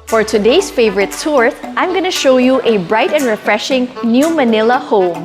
For today's favorite tour, I'm gonna show you a bright and refreshing new Manila home.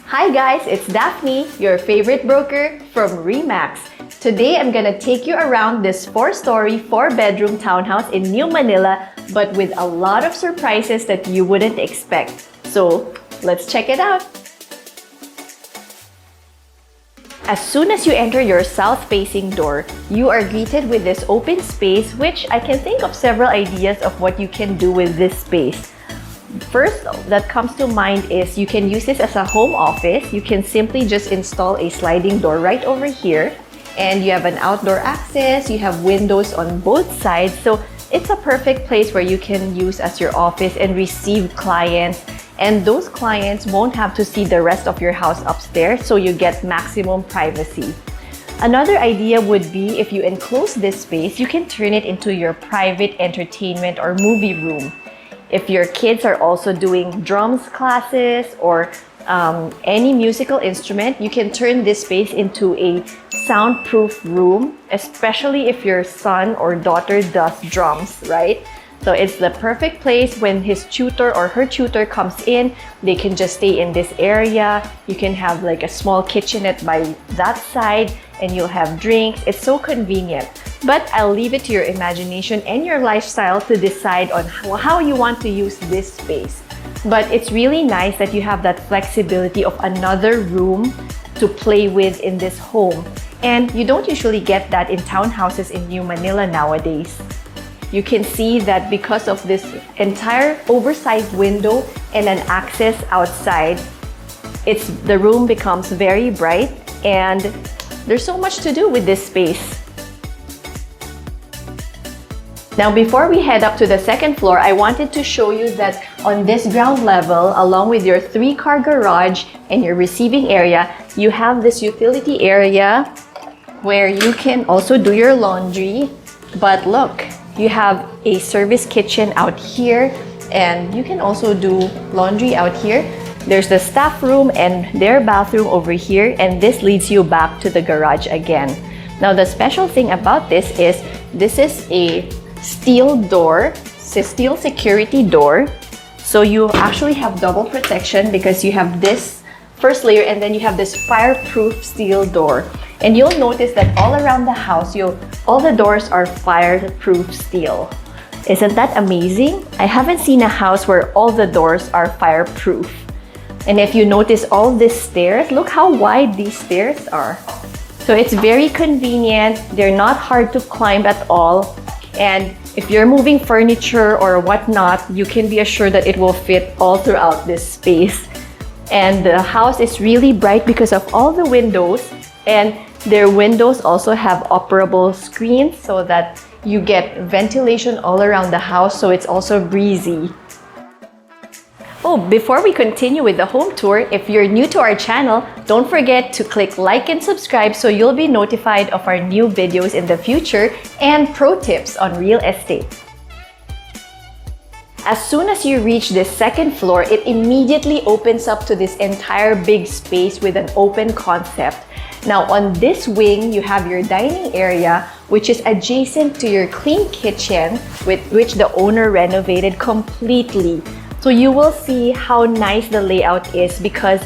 Hi guys, it's Daphne, your favorite broker from Remax. Today I'm gonna take you around this 4-story, 4-bedroom townhouse in New Manila, but with a lot of surprises that you wouldn't expect. So let's check it out. As soon as you enter your south-facing door, you are greeted with this open space, which I can think of several ideas of what you can do with this space. First that comes to mind is you can use this as a home office. You can simply just install a sliding door right over here, and you have an outdoor access, you have windows on both sides, so it's a perfect place where you can use as your office and receive clients, and those clients won't have to see the rest of your house upstairs, so you get maximum privacy. Another idea would be if you enclose this space, you can turn it into your private entertainment or movie room. If your kids are also doing drums classes or any musical instrument, you can turn this space into a soundproof room, especially if your son or daughter does drums, right? So it's the perfect place when his tutor or her tutor comes in, they can just stay in this area. You can have like a small kitchenette by that side and you'll have drinks. It's so convenient. But I'll leave it to your imagination and your lifestyle to decide on how you want to use this space. But it's really nice that you have that flexibility of another room to play with in this home. And you don't usually get that in townhouses in New Manila nowadays. You can see that because of this entire oversized window and an access outside, the room becomes very bright and there's so much to do with this space. Now, before we head up to the second floor, I wanted to show you that on this ground level, along with your 3-car garage and your receiving area, you have this utility area where you can also do your laundry. But look, you have a service kitchen out here and you can also do laundry out here. There's the staff room and their bathroom over here, and this leads you back to the garage again. Now, the special thing about this is a steel door, steel security door. So you actually have double protection because you have this first layer and then you have this fireproof steel door. And you'll notice that all around the house, all the doors are fireproof steel. Isn't that amazing? I haven't seen a house where all the doors are fireproof. And if you notice all these stairs, look how wide these stairs are. So it's very convenient. They're not hard to climb at all. And if you're moving furniture or whatnot, you can be assured that it will fit all throughout this space. And the house is really bright because of all the windows, and their windows also have operable screens so that you get ventilation all around the house, so it's also breezy. Oh, before we continue with the home tour, if you're new to our channel, don't forget to click like and subscribe so you'll be notified of our new videos in the future and pro tips on real estate. As soon as you reach this second floor, it immediately opens up to this entire big space with an open concept. Now, on this wing, you have your dining area, which is adjacent to your clean kitchen, which the owner renovated completely. So you will see how nice the layout is because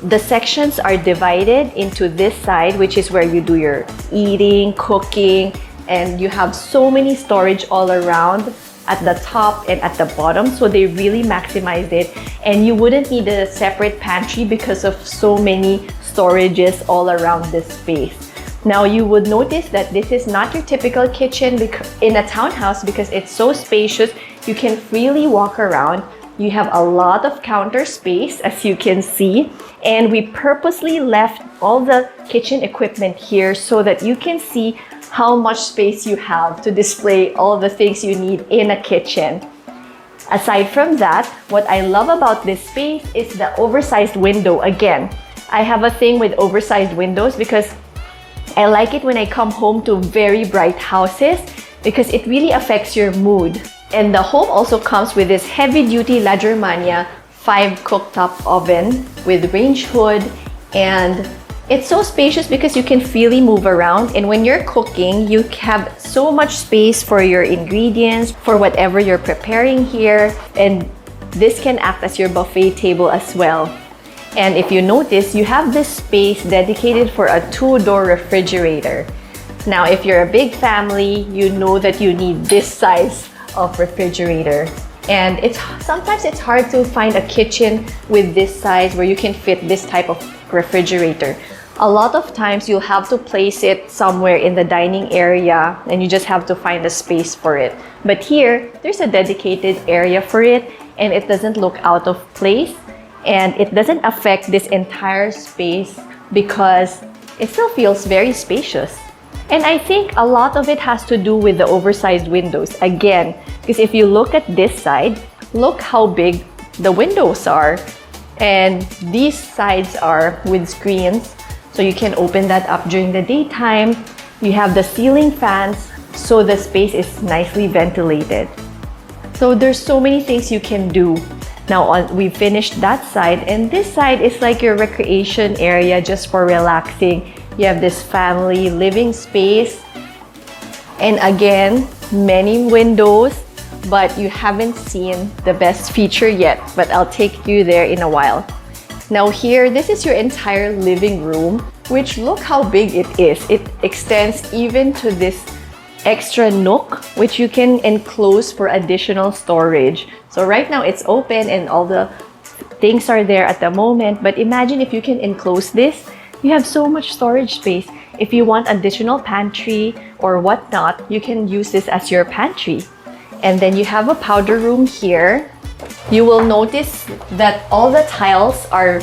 the sections are divided into this side, which is where you do your eating, cooking, and you have so many storage all around at the top and at the bottom. So they really maximized it, and you wouldn't need a separate pantry because of so many storages all around this space. Now, you would notice that this is not your typical kitchen in a townhouse because it's so spacious. You can freely walk around. You have a lot of counter space, as you can see, and we purposely left all the kitchen equipment here so that you can see how much space you have to display all the things you need in a kitchen. Aside from that, what I love about this space is the oversized window. Again, I have a thing with oversized windows because I like it when I come home to very bright houses because it really affects your mood. And the home also comes with this heavy-duty La Germania 5 cooktop oven with range hood, and it's so spacious because you can freely move around, and when you're cooking, you have so much space for your ingredients, for whatever you're preparing here, and this can act as your buffet table as well. And if you notice, you have this space dedicated for a 2-door refrigerator. Now, if you're a big family, you know that you need this size of refrigerator. And sometimes it's hard to find a kitchen with this size where you can fit this type of refrigerator. A lot of times you'll have to place it somewhere in the dining area and you just have to find a space for it. But here, there's a dedicated area for it and it doesn't look out of place and it doesn't affect this entire space because it still feels very spacious. And I think a lot of it has to do with the oversized windows. Again, because if you look at this side, look how big the windows are. And these sides are with screens, so you can open that up during the daytime. You have the ceiling fans, so the space is nicely ventilated. So there's so many things you can do. Now we finished that side, and this side is like your recreation area just for relaxing. You have this family living space, and again, many windows, but you haven't seen the best feature yet, but I'll take you there in a while. Now here, this is your entire living room, which look how big it is. It extends even to this extra nook, which you can enclose for additional storage. So right now it's open and all the things are there at the moment, but imagine if you can enclose this. You have so much storage space. If you want additional pantry or whatnot, you can use this as your pantry. And then you have a powder room here. You will notice that all the tiles are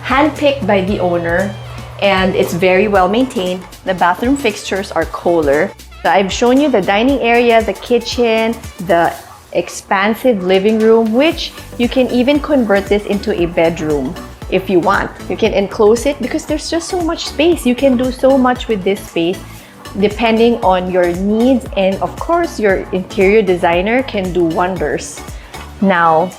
handpicked by the owner and it's very well maintained. The bathroom fixtures are Kohler. So I've shown you the dining area, the kitchen, the expansive living room, which you can even convert this into a bedroom. If you want, you can enclose it because there's just so much space. You can do so much with this space depending on your needs, and of course your interior designer can do wonders. Now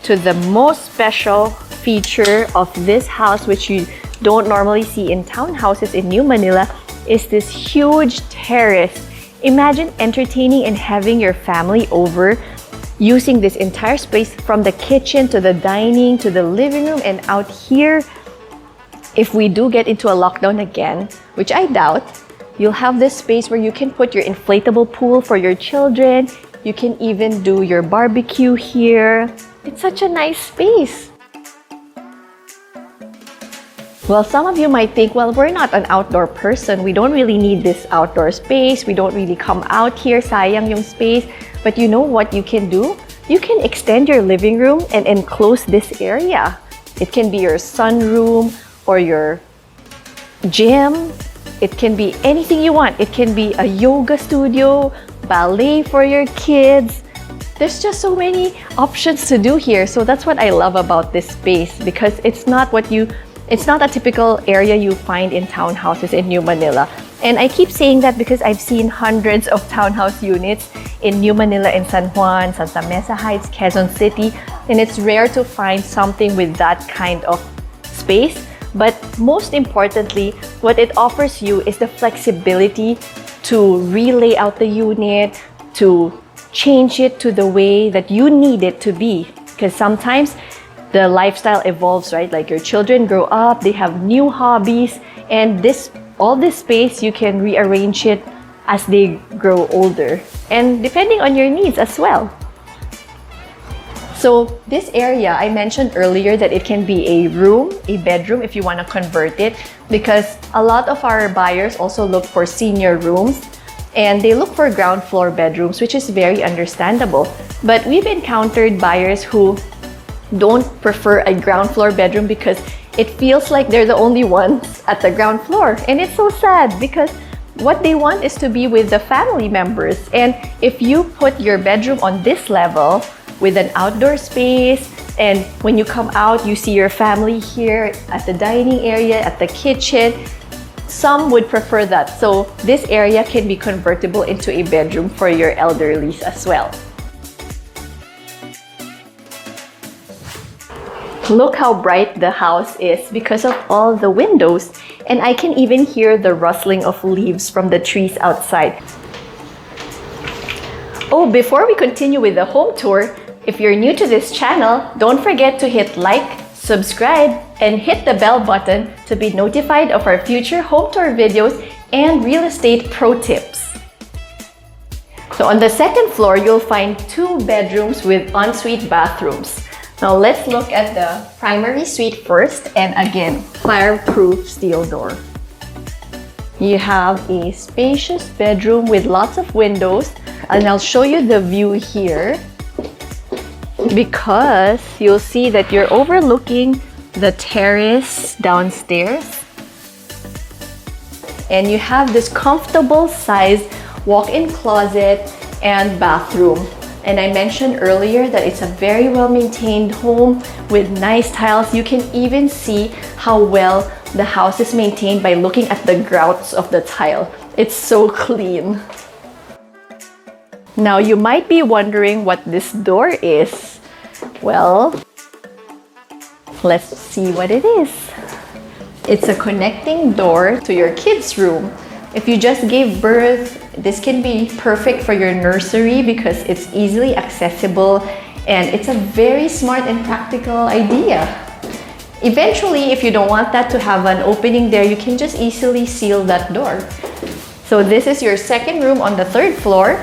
to the most special feature of this house, which you don't normally see in townhouses in New Manila, is this huge terrace. Imagine entertaining and having your family over using this entire space from the kitchen to the dining to the living room, and out here, if we do get into a lockdown again, which I doubt, you'll have this space where you can put your inflatable pool for your children. You can even do your barbecue here. It's such a nice space. Well, some of you might think, well, we're not an outdoor person. We don't really need this outdoor space. We don't really come out here. Sayang yung space. But you know what you can do? You can extend your living room and enclose this area. It can be your sunroom or your gym. It can be anything you want. It can be a yoga studio, ballet for your kids. There's just so many options to do here. So that's what I love about this space, because it's not a typical area you find in townhouses in New Manila. And I keep saying that because I've seen hundreds of townhouse units in New Manila, in San Juan, Santa Mesa Heights, Quezon City, and it's rare to find something with that kind of space. But most importantly, what it offers you is the flexibility to relay out the unit, to change it to the way that you need it to be. Because sometimes the lifestyle evolves, right? Like your children grow up, they have new hobbies, and all this space, you can rearrange it as they grow older, and depending on your needs as well. So this area, I mentioned earlier that it can be a room, a bedroom if you want to convert it, because a lot of our buyers also look for senior rooms and they look for ground floor bedrooms, which is very understandable. But we've encountered buyers who don't prefer a ground floor bedroom because it feels like they're the only ones at the ground floor. And it's so sad because what they want is to be with the family members. And if you put your bedroom on this level, with an outdoor space. And when you come out, you see your family here at the dining area, at the kitchen. Some would prefer that. So this area can be convertible into a bedroom for your elderlies as well. Look how bright the house is because of all the windows, and I can even hear the rustling of leaves from the trees outside. Oh, before we continue with the home tour, if you're new to this channel, don't forget to hit like, subscribe, and hit the bell button to be notified of our future home tour videos and real estate pro tips. So on the second floor, you'll find 2 bedrooms with ensuite bathrooms. Now let's look at the primary suite first, and again, fireproof steel door. You have a spacious bedroom with lots of windows, and I'll show you the view here because you'll see that you're overlooking the terrace downstairs, and you have this comfortable size walk-in closet and bathroom. And I mentioned earlier that it's a very well-maintained home with nice tiles. You can even see how well the house is maintained by looking at the grouts of the tile. It's so clean. Now you might be wondering what this door is. Well, let's see what it is. It's a connecting door to your kids' room. If you just gave birth, this can be perfect for your nursery because it's easily accessible, and it's a very smart and practical idea. Eventually, if you don't want that to have an opening there, you can just easily seal that door. So this is your second room on the 3rd floor.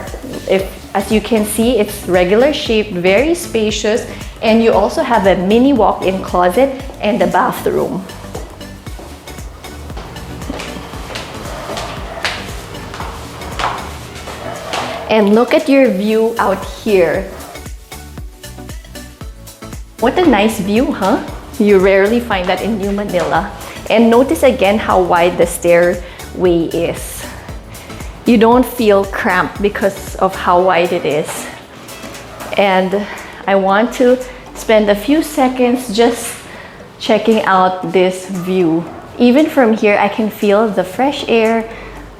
As you can see, it's regular shaped, very spacious, and you also have a mini walk-in closet and a bathroom. And look at your view out here. What a nice view, huh? You rarely find that in New Manila. And notice again how wide the stairway is. You don't feel cramped because of how wide it is. And I want to spend a few seconds just checking out this view. Even from here, I can feel the fresh air,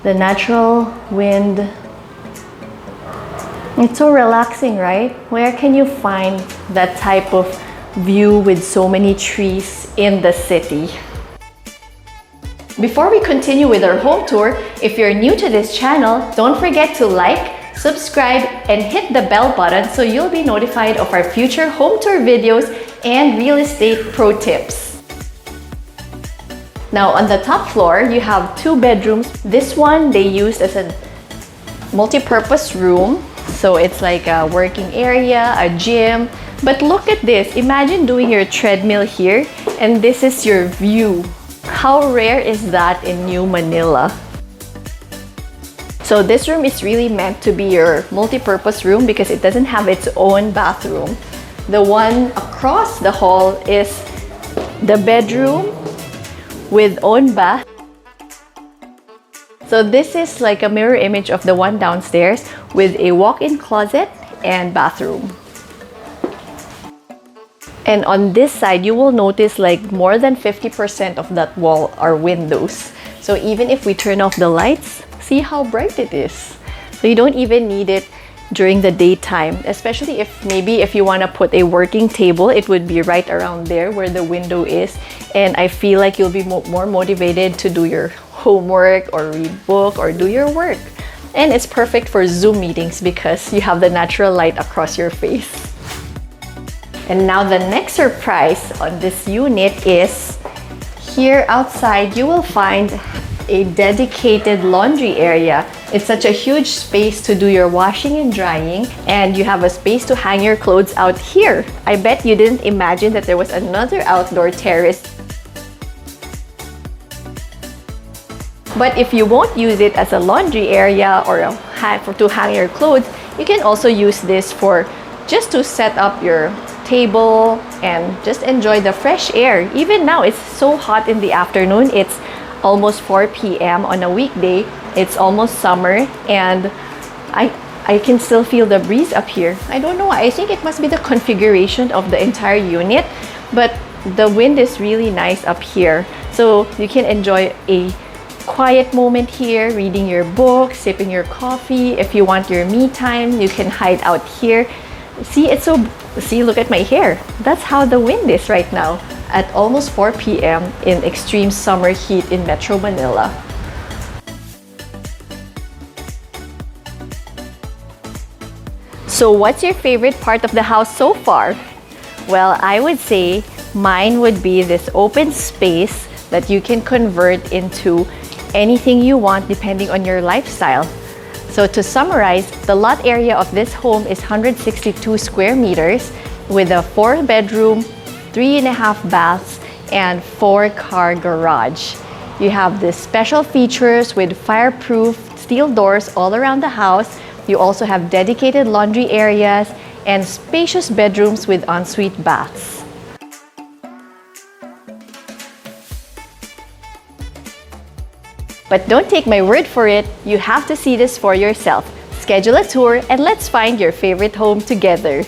the natural wind. It's so relaxing, right? Where can you find that type of view with so many trees in the city? Before we continue with our home tour, if you're new to this channel, don't forget to like, subscribe, and hit the bell button so you'll be notified of our future home tour videos and real estate pro tips. Now on the top floor, you have 2 bedrooms. This one they used as a multi-purpose room. So it's like a working area, a gym. But look at this. Imagine doing your treadmill here, and this is your view. How rare is that in New Manila? So this room is really meant to be your multi-purpose room because it doesn't have its own bathroom. The one across the hall is the bedroom with own bath. So this is like a mirror image of the one downstairs with a walk-in closet and bathroom. And on this side, you will notice like more than 50% of that wall are windows. So even if we turn off the lights, see how bright it is. So you don't even need it during the daytime, especially if you want to put a working table, it would be right around there where the window is. And I feel like you'll be more motivated to do your homework or read book or do your work. And it's perfect for Zoom meetings because you have the natural light across your face. And now the next surprise on this unit is here outside you will find a dedicated laundry area. It's such a huge space to do your washing and drying, and you have a space to hang your clothes out here. I bet you didn't imagine that there was another outdoor terrace. But if you won't use it as a laundry area or to hang your clothes, you can also use this for just to set up your table and just enjoy the fresh air. Even now, it's so hot in the afternoon. It's almost 4 p.m. on a weekday. It's almost summer, and I can still feel the breeze up here. I don't know, I think it must be the configuration of the entire unit, but the wind is really nice up here. So you can enjoy a quiet moment here, reading your book, sipping your coffee. If you want your me time, you can hide out here. See, look at my hair. That's how the wind is right now at almost 4 p.m. in extreme summer heat in Metro Manila. So what's your favorite part of the house so far? Well, I would say mine would be this open space that you can convert into anything you want depending on your lifestyle. So to summarize, the lot area of this home is 162 square meters with a 4-bedroom, 3.5 baths, and 4-car garage. You have the special features with fireproof steel doors all around the house. You also have dedicated laundry areas and spacious bedrooms with ensuite baths. But don't take my word for it, you have to see this for yourself. Schedule a tour and let's find your favorite home together.